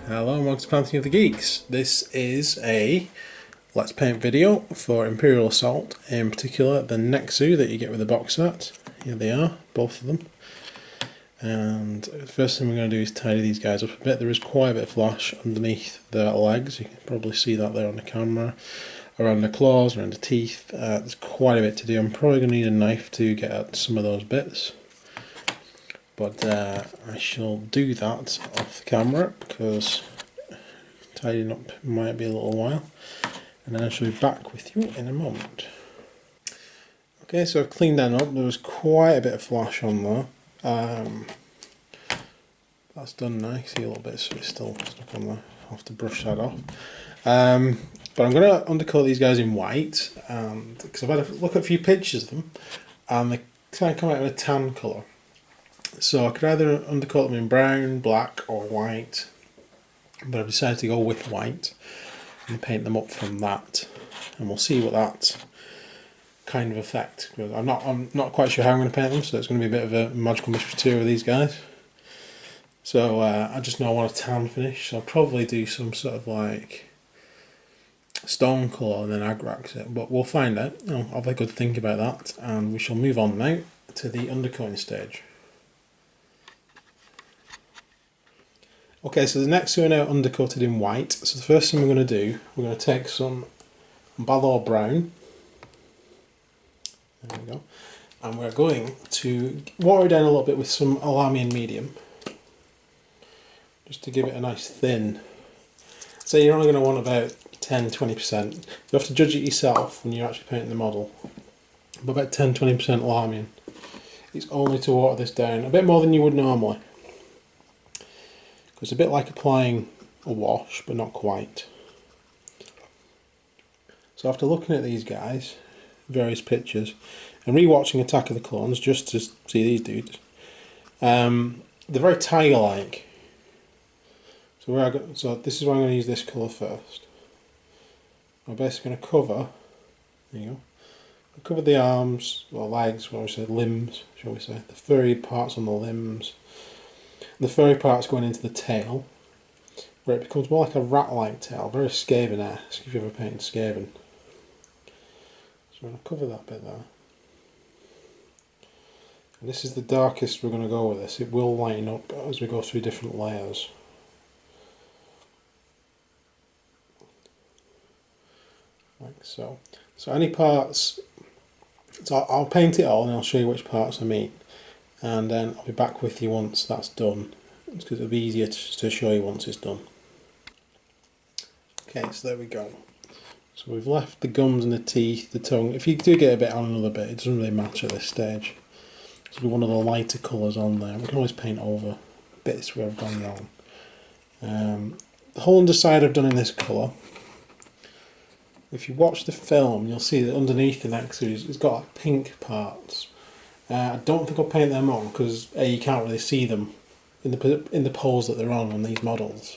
Hello and welcome to Planting of the Geeks. This is a Let's Paint video for Imperial Assault, in particular the Nexu that you get with the box set. Here they are, both of them. And the first thing we're going to do is tidy these guys up a bit. There is quite a bit of flash underneath their legs, you can probably see that there on the camera. Around the claws, around the teeth, there's quite a bit to do. I'm probably going to need a knife to get at some of those bits. But I shall do that off the camera because tidying up might be a little while, and then I shall be back with you in a moment. Okay, so I've cleaned that up. There was quite a bit of flash on there. That's done now. You see a little bit so it's still stuck on there. I'll have to brush that off. But I'm going to undercoat these guys in white, because I've had a look at a few pictures of them, and they kind of come out in a tan colour. So I could either undercoat them in brown, black or white, but I've decided to go with white and paint them up from that, and we'll see what that kind of effect. I'm not quite sure how I'm going to paint them, so it's going to be a bit of a magical mystery tour with these guys. So I just know I want a tan finish, so I'll probably do some sort of like stone colour and then agrax it, but we'll find out. I'll have a good think about that, and we shall move on now to the undercoating stage. Okay, so the next two are now undercoated in white. So the first thing we're going to do, we're going to take some Balor Brown. There we go. And we're going to water it down a little bit with some Alamian Medium, just to give it a nice thin. So you're only going to want about 10-20%. You have to judge it yourself when you're actually painting the model. But about 10-20% Alamian. It's only to water this down a bit more than you would normally. It's a bit like applying a wash, but not quite. So after looking at these guys, various pictures, and re-watching Attack of the Clones just to see these dudes, they're very tiger-like. So this is why I'm going to use this colour first. I'm basically going to cover, there you go, I'll cover the arms, or legs, what we say, limbs, shall we say, the furry parts on the limbs. The furry part's going into the tail, where it becomes more like a rat-like tail, very Skaven-esque if you've ever painted Skaven. So I'm going to cover that bit there. And this is the darkest we're going to go with this. It will lighten up as we go through different layers. Like so. So any parts, so I'll paint it all and I'll show you which parts I mean. And then I'll be back with you once that's done, because it'll be easier to show you once it's done. Okay, so there we go. So we've left the gums and the teeth, the tongue. If you do get a bit on another bit, it doesn't really matter at this stage. This will be one of the lighter colours on there. We can always paint over bits where I've gone wrong. The whole underside I've done in this colour. If you watch the film, you'll see that underneath the Nexu it's got like pink parts. I don't think I'll paint them on because A, you can't really see them in the pose that they're on these models,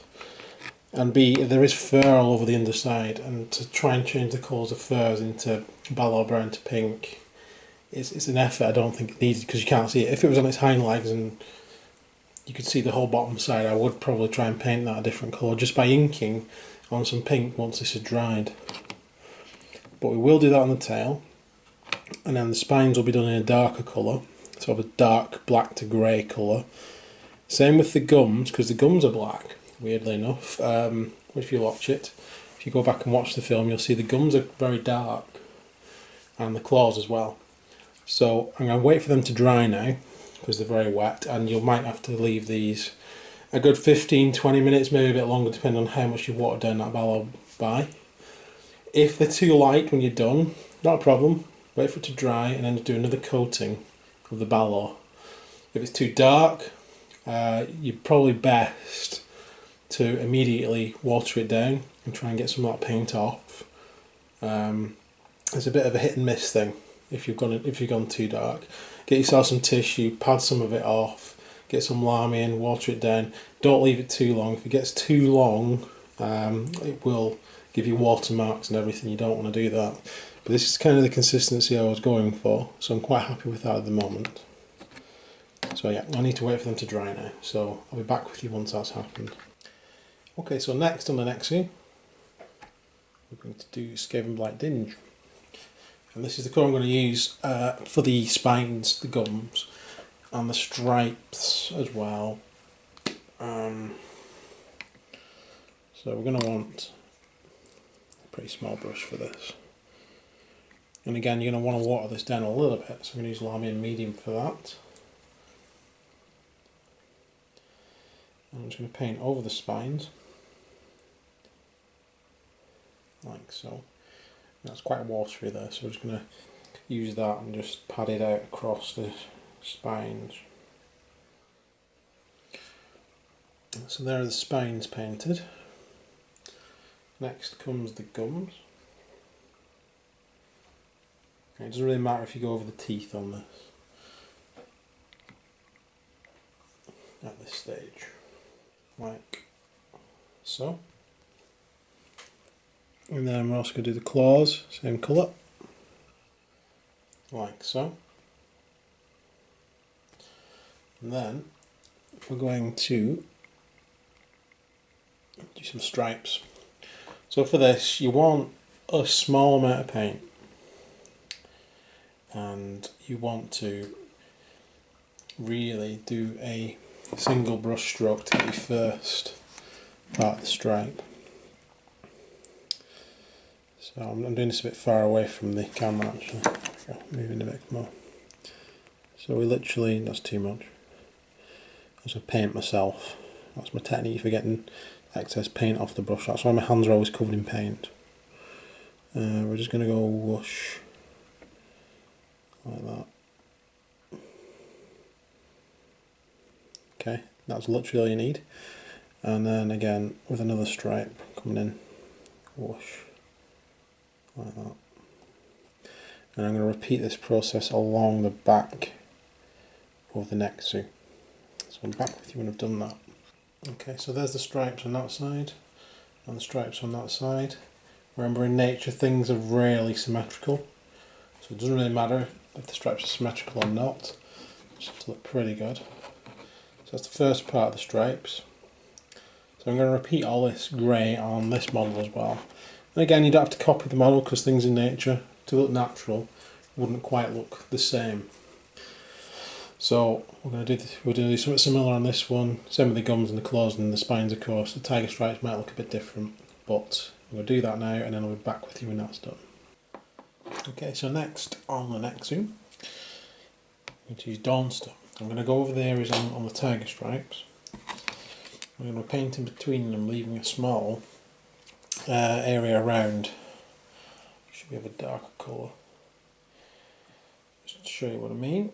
and B, there is fur all over the underside, and to try and change the colours of furs into Balor Brown to pink, it's an effort I don't think it needed because you can't see it. If it was on its hind legs and you could see the whole bottom side, I would probably try and paint that a different colour just by inking on some pink once this is dried. But we will do that on the tail. And then the spines will be done in a darker colour, sort of a dark black to grey colour. Same with the gums, because the gums are black, weirdly enough. If you watch it, if you go back and watch the film, you'll see the gums are very dark, and the claws as well. So I'm going to wait for them to dry now, because they're very wet, and you might have to leave these a good 15-20 minutes, maybe a bit longer, depending on how much you water down that Balor by. If they're too light when you're done, not a problem. Wait for it to dry and then do another coating of the Balor. If it's too dark, you're probably best to immediately water it down and try and get some of that paint off. It's a bit of a hit and miss thing if you've gone too dark. Get yourself some tissue, pad some of it off, get some lime in, water it down. Don't leave it too long. If it gets too long, it will give you watermarks and everything. You don't want to do that. But this is kind of the consistency I was going for, so I'm quite happy with that at the moment. So yeah, I need to wait for them to dry now, so I'll be back with you once that's happened. Okay, so next on the Nexu, we're going to do Skavenblight Dinge. And this is the colour I'm going to use for the spines, the gums, and the stripes as well. So we're going to want a pretty small brush for this. And again, you're going to want to water this down a little bit, so I'm going to use Lamian Medium for that. And I'm just going to paint over the spines, like so. That's quite watery there, so we're just going to use that and just pad it out across the spines. So there are the spines painted. Next comes the gums. It doesn't really matter if you go over the teeth on this at this stage, like so. And then we're also going to do the claws, same colour, like so. And then we're going to do some stripes. So for this, you want a small amount of paint, and you want to really do a single brush stroke to the first part of the stripe. So I'm doing this a bit far away from the camera actually. Moving a bit more. So we literally, that's too much. I just paint myself. That's my technique for getting excess paint off the brush. That's why my hands are always covered in paint. We're just going to go whoosh like that. Okay, that's literally all you need. And then again with another stripe coming in, whoosh like that. And I'm going to repeat this process along the back of the Nexu. So I'm back with you when I've done that. Okay, so there's the stripes on that side and the stripes on that side. Remember, in nature things are rarely symmetrical, so it doesn't really matter if the stripes are symmetrical or not. It just has to look pretty good. So that's the first part of the stripes. So I'm going to repeat all this grey on this model as well. And again, you don't have to copy the model because things in nature, to look natural, wouldn't quite look the same. So we're going to do something similar on this one. Same with the gums and the claws and the spines, of course. The tiger stripes might look a bit different, but we'll do that now, and then I'll be back with you when that's done. Okay, so next on the Nexu, I'm going to use Dawnstone. I'm going to go over the areas on the tiger stripes. I'm going to paint in between them, leaving a small area around. Should be of a darker colour. Just to show you what I mean.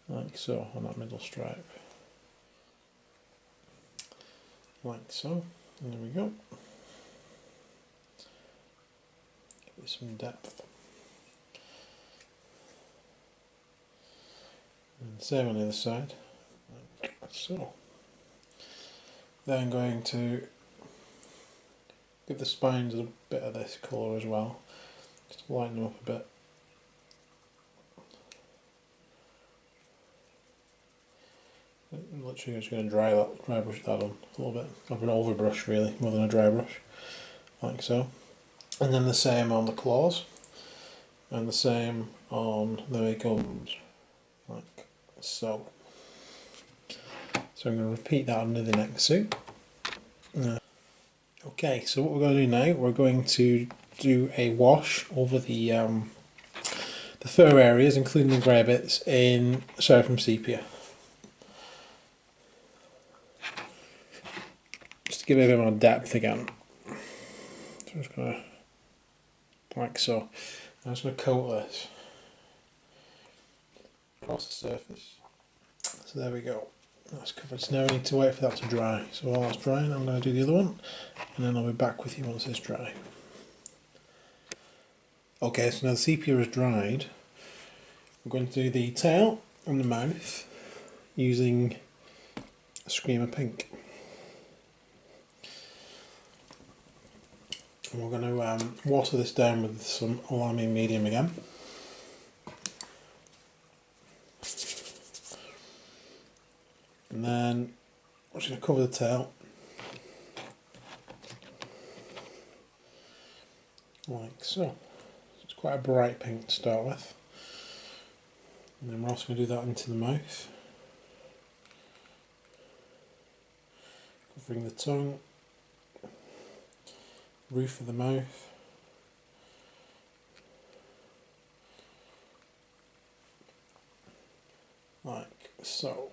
Like so, on that middle stripe. Like so. And there we go. Give it some depth. And same on the other side. Like so. Then I'm going to give the spines a bit of this colour as well. Just to lighten them up a bit. I'm literally just going to dry brush that on a little bit. Of an overbrush really, more than a dry brush. Like so. And then the same on the claws. And the same on the gums. Like so. So I'm going to repeat that under the Nexu. Okay, so what we're going to do now, we're going to do a wash over the fur areas, including the grey bits, in Seraphim Sepia. Just to give it a bit more depth again. So I'm just going to, like so. I'm just going to coat this across the surface. So there we go. That's covered. So now we need to wait for that to dry. So while that's drying, I'm going to do the other one, and then I'll be back with you once it's dry. Okay, so now the sepia is dried. I'm going to do the tail and the mouth using a Screamer Pink. And we're going to water this down with some alarming medium again. And then we're just going to cover the tail. Like so. It's quite a bright pink to start with. And then we're also going to do that into the mouth. Covering the tongue. Roof of the mouth. Like so.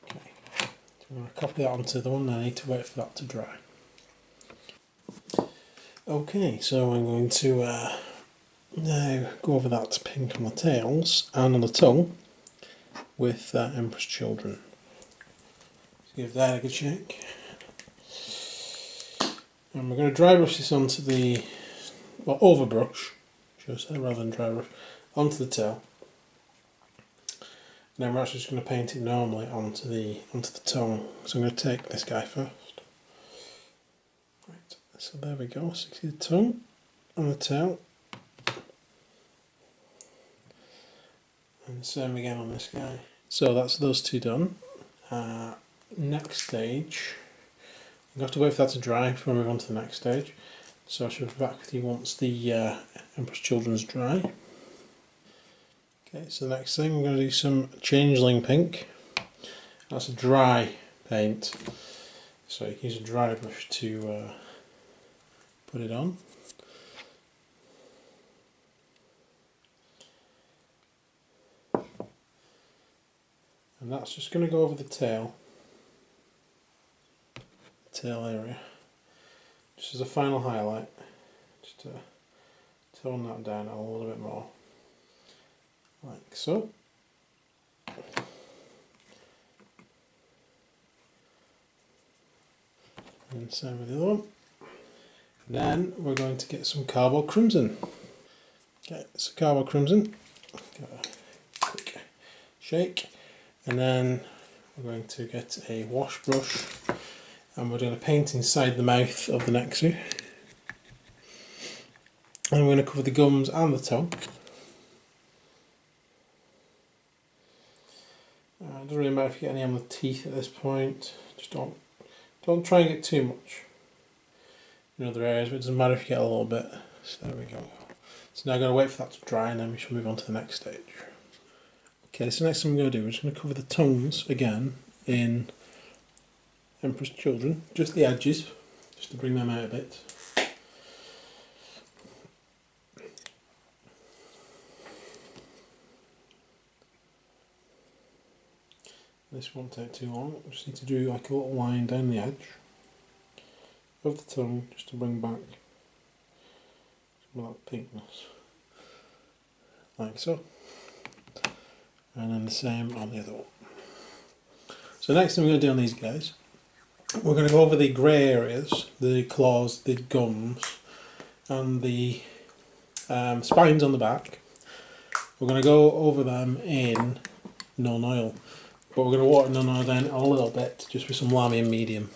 Okay. So I'm going to copy that onto the one, and I need to wait for that to dry. Okay, so I'm going to now go over that pink on the tails and on the tongue with Emperor's Children. Give that a good shake. And we're going to dry brush this onto the, well, overbrush, should I say, rather than dry brush, onto the tail. And then we're actually just going to paint it normally onto the tongue. So I'm going to take this guy first. Right, so there we go, so you see the tongue and the tail. And the same again on this guy. So that's those two done. Next stage, you have to wait for that to dry before we move on to the next stage. So I should be back with you once the Emperor's Children's dry. Okay, so the next thing we're going to do some Changeling pink. That's a dry paint, so you can use a dry brush to put it on. And that's just going to go over the tail area, just as a final highlight, just to tone that down a little bit more, like so. And same with the other one. Then we're going to get some Carroburg Crimson. Okay, so Carroburg Crimson, give it a quick shake, and then we're going to get a wash brush. And we're going to paint inside the mouth of the Nexu. And we're going to cover the gums and the tongue. It doesn't really matter if you get any on the teeth at this point. Just don't try and get too much in other areas, but it doesn't matter if you get a little bit. So there we go. So now I'm going to wait for that to dry, and then we shall move on to the next stage. Okay, so next thing I'm going to do is just going to cover the tongues again in Emperor's Children, just the edges, just to bring them out a bit. This won't take too long, we just need to do like a little line down the edge of the tongue just to bring back some of that pinkness, like so. And then the same on the other one. So next thing we're going to do on these guys, we're going to go over the grey areas, the claws, the gums, and the spines on the back. We're going to go over them in non-oil, but we're going to water non-oil down a little bit, just with some lamy and medium.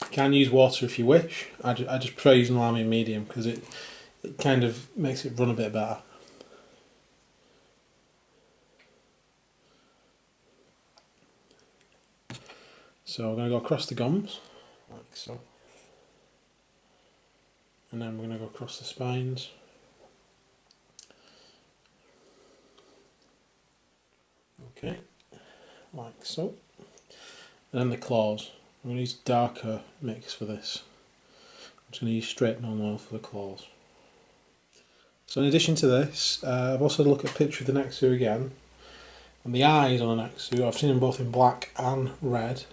You can use water if you wish. I just prefer using lamy and medium because it kind of makes it run a bit better. So we're going to go across the gums, like so. And then we're going to go across the spines. Okay, like so. And then the claws. I'm going to use darker mix for this. I'm just going to use straight non-oil for the claws. So in addition to this, I've also had a look at a picture of the Nexu again. And the eyes on the Nexu, I've seen them both in black and red.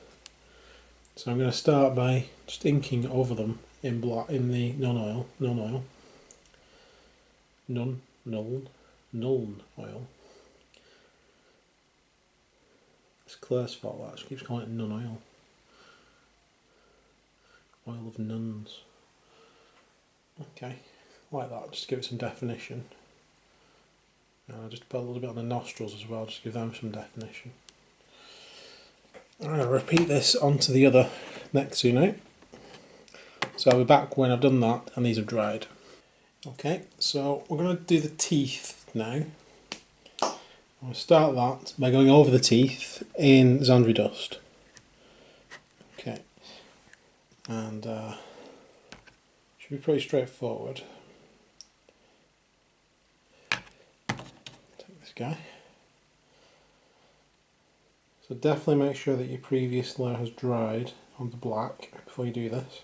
So I'm going to start by just inking over them in black in the non-oil, Nuln oil. It's Claire's fault that, she keeps calling it non-oil. Oil of nuns. Okay, like that, just to give it some definition. I'll just put a little bit on the nostrils as well, just to give them some definition. I'm going to repeat this onto the other Nexu now. So I'll be back when I've done that and these have dried. Okay, so we're going to do the teeth now. I'll start that by going over the teeth in Zandri dust. Okay, and should be pretty straightforward. Take this guy. So definitely make sure that your previous layer has dried on the black before you do this.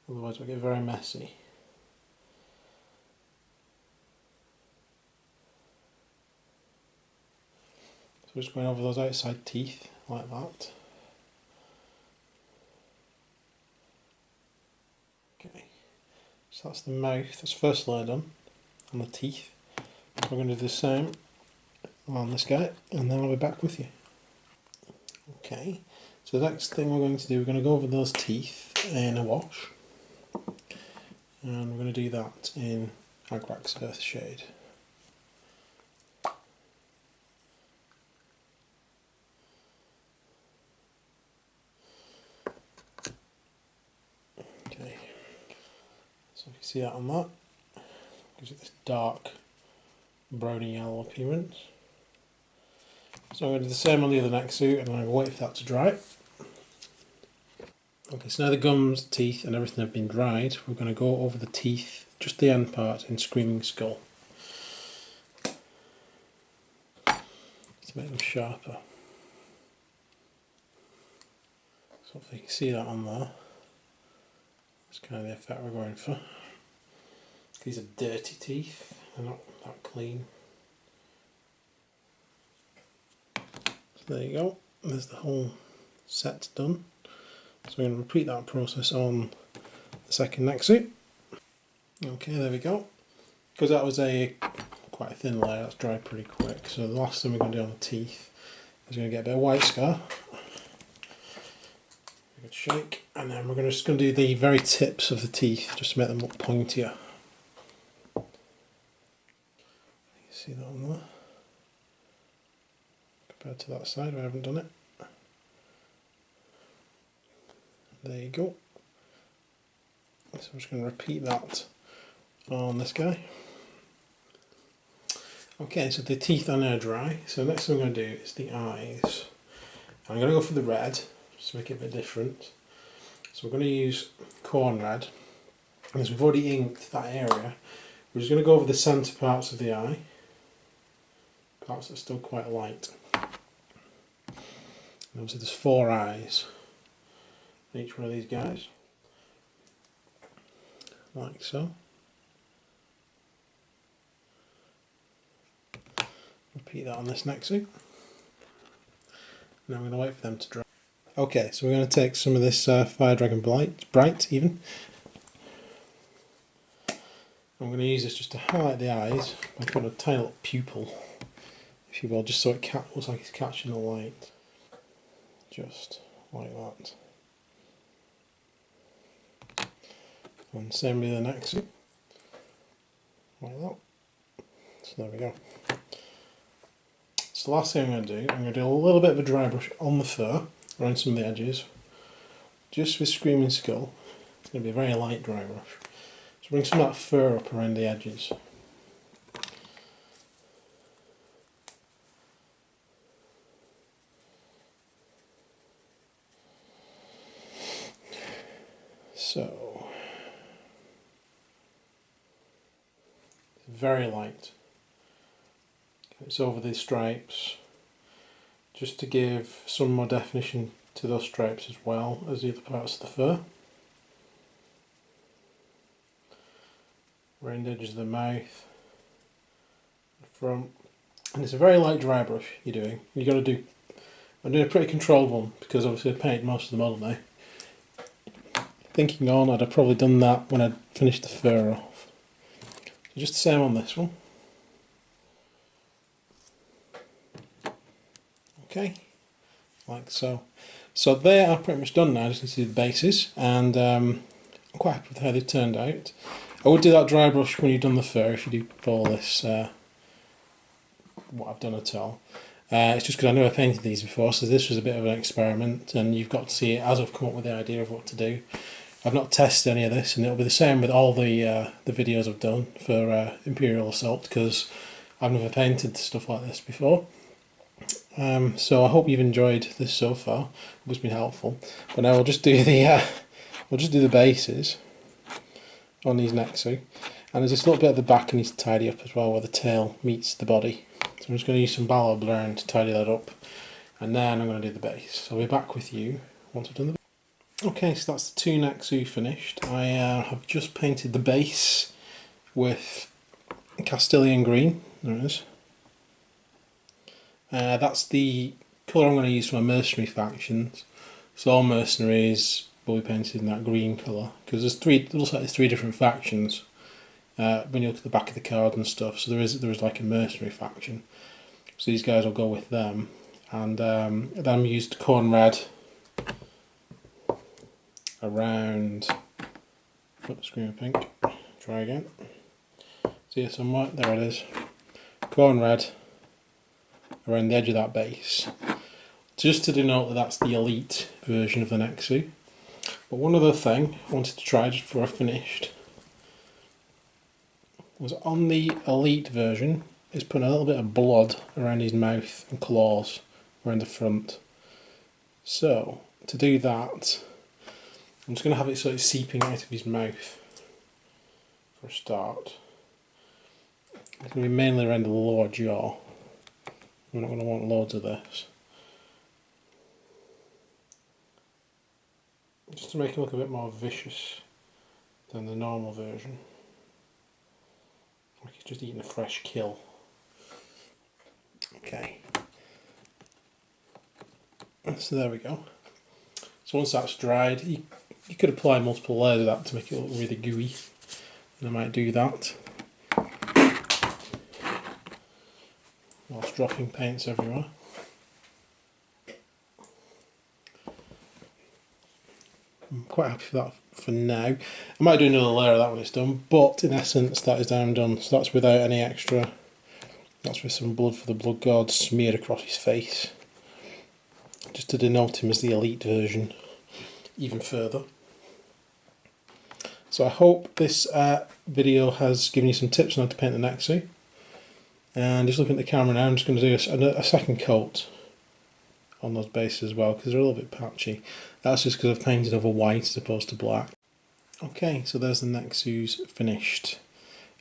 Otherwise it'll get very messy. So we're just going over those outside teeth like that. Okay, so that's the mouth, that's the first layer done on the teeth. We're going to do the same on this guy and then I'll be back with you. Okay, so the next thing we're going to do, we're going to go over those teeth in a wash. And we're going to do that in Agrak's Earth Shade. Okay, so you can see that on that. Gives it this dark browny yellow appearance. So I'm going to do the same on the other Nexu and I'm going to wait for that to dry. Okay, so now the gums, teeth and everything have been dried, we're going to go over the teeth, just the end part in Screaming Skull. To make them sharper. So if you can see that on there, that's kind of the effect we're going for. These are dirty teeth, they're not that clean. So there you go, there's the whole set done. So we're going to repeat that process on the second Nexu. Okay, there we go. Because that was quite a thin layer, that's dried pretty quick. So the last thing we're going to do on the teeth is going to get a bit of white scar. A good shake, and then we're just going to do the very tips of the teeth just to make them look pointier. You can see that on there. Compared to that side, I haven't done it. There you go. So I'm just going to repeat that on this guy. Okay, so the teeth are now dry. So the next thing I'm going to do is the eyes. I'm going to go for the red, just to make it a bit different. So we're going to use Khorne red. And as we've already inked that area, we're just going to go over the centre parts of the eye. Parts that are still quite light. And obviously there's 4 eyes. Each one of these guys, like so. Repeat that on this Nexu. Now I'm going to wait for them to dry. Okay, so we're going to take some of this Fire Dragon Bright even. I'm going to use this just to highlight the eyes by putting a tiny little pupil, if you will, just so it looks like it's catching the light. Just like that. And same with the Nexu, like that. So there we go. So the last thing I'm going to do, I'm going to do a little bit of a dry brush on the fur, around some of the edges, just with Screaming Skull. It's going to be a very light dry brush. So bring some of that fur up around the edges. So very light. It's over these stripes, just to give some more definition to those stripes as well as the other parts of the fur. Around the edges of the mouth, the front, and it's a very light dry brush you're doing. You've got to do. I'm doing a pretty controlled one because obviously I painted most of the model now. Thinking on, I'd have probably done that when I'd finished the fur off. Just the same on this one. Okay, like so. So they are pretty much done now, just to see the bases, and I'm quite happy with how they turned out. I would do that dry brush when you've done the fur, if you do follow this, what I've done at all. It's just because I never painted these before, so this was a bit of an experiment, and you've got to see it as I've come up with the idea of what to do. I've not tested any of this, and it'll be the same with all the videos I've done for Imperial Assault, because I've never painted stuff like this before. So I hope you've enjoyed this so far. It's been helpful. But now we'll just do the bases on these Nexu, and there's this little bit at the back I need to tidy up as well, where the tail meets the body. So I'm just going to use some Balor Blurring to tidy that up, and then I'm going to do the base. So I'll be back with you once I've done the base. Okay, so that's the 2 Nexu finished. I have just painted the base with Castellan green. There it is. That's the colour I'm going to use for my mercenary factions. So all mercenaries will be painted in that green colour, because it looks like there's 3 different factions when you look at the back of the card and stuff. So there is like a mercenary faction. So these guys will go with them, and then I used Khorne red around. Oops, screen pink. Try again. See it somewhere? There it is. Khorne red around the edge of that base, just to denote that that's the elite version of the Nexu. But one other thing I wanted to try just before I finished was on the elite version is putting a little bit of blood around his mouth and claws around the front. So to do that, I'm just going to have it so it's seeping out of his mouth for a start. It's going to be mainly around the lower jaw. We're not going to want loads of this. Just to make it look a bit more vicious than the normal version. Like he's just eating a fresh kill. Okay. So there we go. So once that's dried, you could apply multiple layers of that to make it look really gooey. And I might do that. Whilst dropping paints everywhere. I'm quite happy for that for now. I might do another layer of that when it's done, but in essence that is down and done. So that's without any extra. That's with some blood for the blood god smeared across his face, just to denote him as the elite version even further. So I hope this video has given you some tips on how to paint the Nexu. And just looking at the camera now, I'm just going to do a second coat on those bases as well, because they're a little bit patchy. That's just because I've painted over white as opposed to black. Okay, so there's the Nexus finished.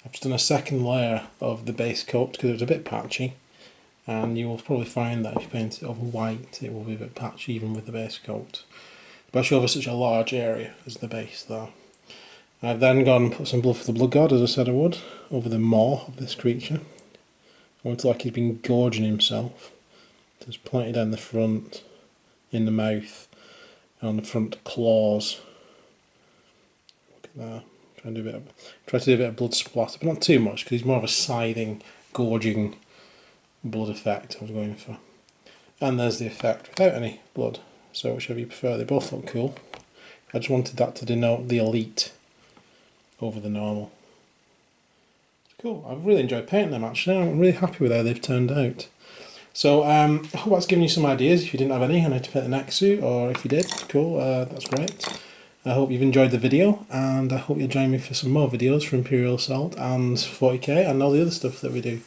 I've just done a second layer of the base coat because it was a bit patchy, and you will probably find that if you paint it over white it will be a bit patchy even with the base coat, especially over such a large area as the base there. I've then gone and put some blood for the blood god, as I said I would, over the maw of this creature. I want it like he's been gorging himself. There's plenty down the front, in the mouth, and on the front claws. Look at that. Try to do a bit of blood splatter, but not too much, because he's more of a scything, gorging blood effect I was going for. And there's the effect without any blood. So whichever you prefer, they both look cool. I just wanted that to denote the elite over the normal. Cool, I've really enjoyed painting them actually. I'm really happy with how they've turned out. So I hope that's given you some ideas if you didn't have any on how to paint the Nexu, or if you did, cool, that's great. I hope you've enjoyed the video, and I hope you'll join me for some more videos for Imperial Assault and 40k and all the other stuff that we do.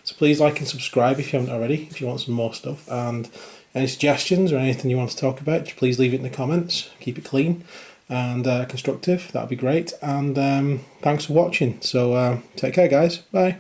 So please like and subscribe if you haven't already, if you want some more stuff, and any suggestions or anything you want to talk about, please leave it in the comments. Keep it clean and constructive, that'd be great. And thanks for watching. So take care guys, bye.